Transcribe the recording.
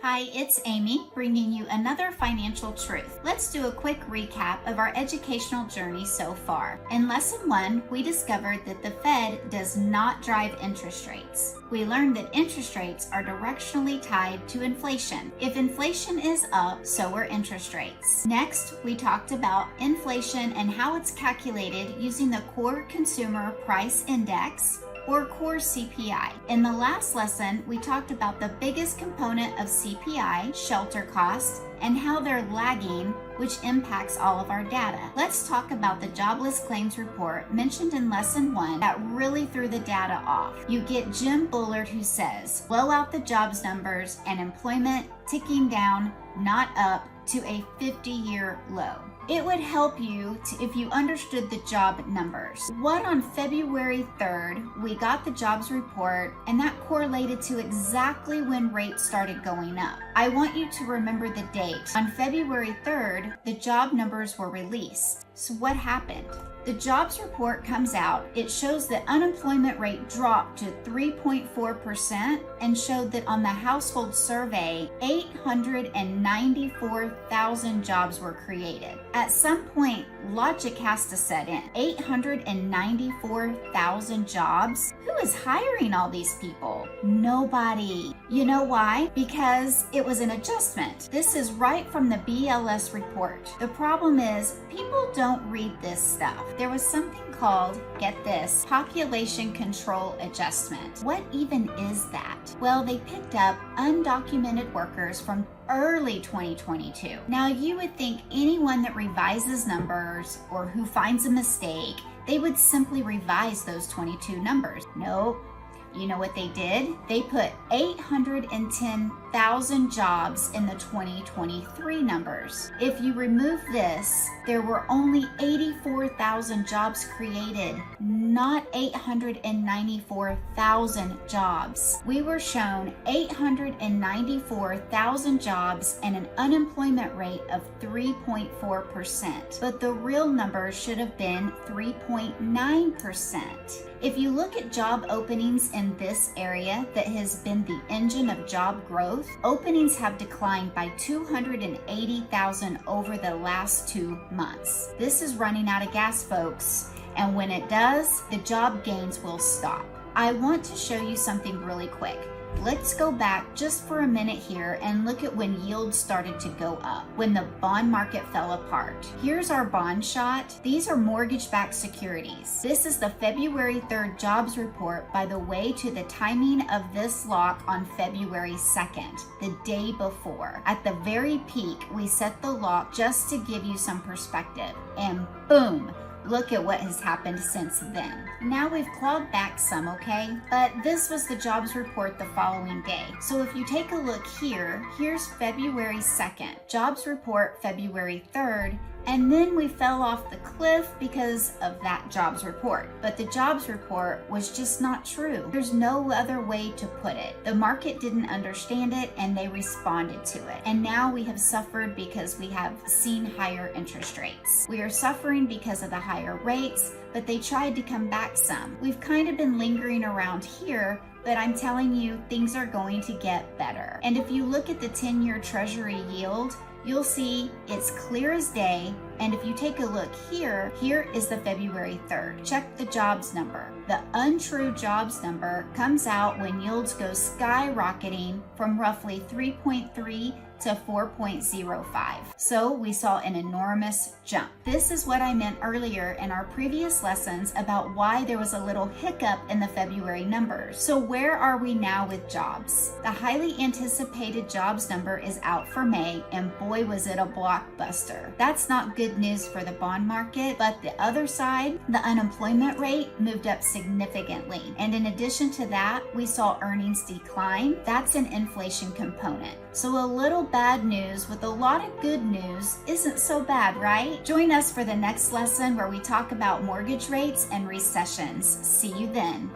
Hi, it's Amy, bringing you another financial truth. Let's do a quick recap of our educational journey so far. In Lesson 1, we discovered that the Fed does not drive interest rates. We learned that interest rates are directionally tied to inflation. If inflation is up, so are interest rates. Next, we talked about inflation and how it's calculated using the Core Consumer Price Index, or core CPI. In the last lesson, we talked about the biggest component of CPI, shelter costs, and how they're lagging, which impacts all of our data. Let's talk about the jobless claims report mentioned in Lesson 1 that really threw the data off. You get Jim Bullard, who says, blow out the jobs numbers and employment ticking down, not up, to a 50-year low. It would help you if you understood the job numbers. On February 3rd, we got the jobs report, and that correlated to exactly when rates started going up. I want you to remember the date. On February 3rd, the job numbers were released. So what happened? The jobs report comes out. It shows that unemployment rate dropped to 3.4% and showed that on the household survey, 894,000 jobs were created. At some point, logic has to set in. 894,000 jobs? Who is hiring all these people? Nobody. You know why? Because it was an adjustment. This is right from the BLS report. The problem is, people don't read this stuff. There was something called, get this, population control adjustment. What even is that? Well, they picked up undocumented workers from early 2022. Now, you would think anyone that revises numbers or who finds a mistake, they would simply revise those 22 numbers. Nope. You know what they did? They put 810,000 jobs in the 2023 numbers. If you remove this, there were only 84,000 jobs created, not 894,000 jobs. We were shown 894,000 jobs and an unemployment rate of 3.4%, but the real number should have been 3.9%. If you look at job openings in this area that has been the engine of job growth, openings have declined by 280,000 over the last 2 months. This is running out of gas, folks, and when it does, the job gains will stop. I want to show you something really quick. Let's go back just for a minute here and look at when yields started to go up, when the bond market fell apart. Here's our bond shot. These are mortgage-backed securities. This is the February 3rd jobs report, by the way, to the timing of this lock on February 2nd, the day before. At the very peak, we set the lock just to give you some perspective, and boom! Look at what has happened since then. Now we've clawed back some, okay? But this was the jobs report the following day. So if you take a look here, here's February 2nd, jobs report February 3rd, and then we fell off the cliff because of that jobs report. But the jobs report was just not true. There's no other way to put it. The market didn't understand it and they responded to it. And now we have suffered because we have seen higher interest rates. We are suffering because of the higher rates, but they tried to come back some. We've kind of been lingering around here, but I'm telling you, things are going to get better. And if you look at the 10-year Treasury yield, you'll see it's clear as day. And if you take a look here, here is the February 3rd. Check the jobs number. The untrue jobs number comes out when yields go skyrocketing from roughly 3.3 to 4.05. So we saw an enormous jump. This is what I meant earlier in our previous lessons about why there was a little hiccup in the February numbers. So where are we now with jobs? The highly anticipated jobs number is out for May, and boy was it a blockbuster. That's not good news for the bond market, but the other side, the unemployment rate moved up significantly. And in addition to that, we saw earnings decline. That's an inflation component. So a little bad news with a lot of good news isn't so bad, right? Join us for the next lesson where we talk about mortgage rates and recessions. See you then.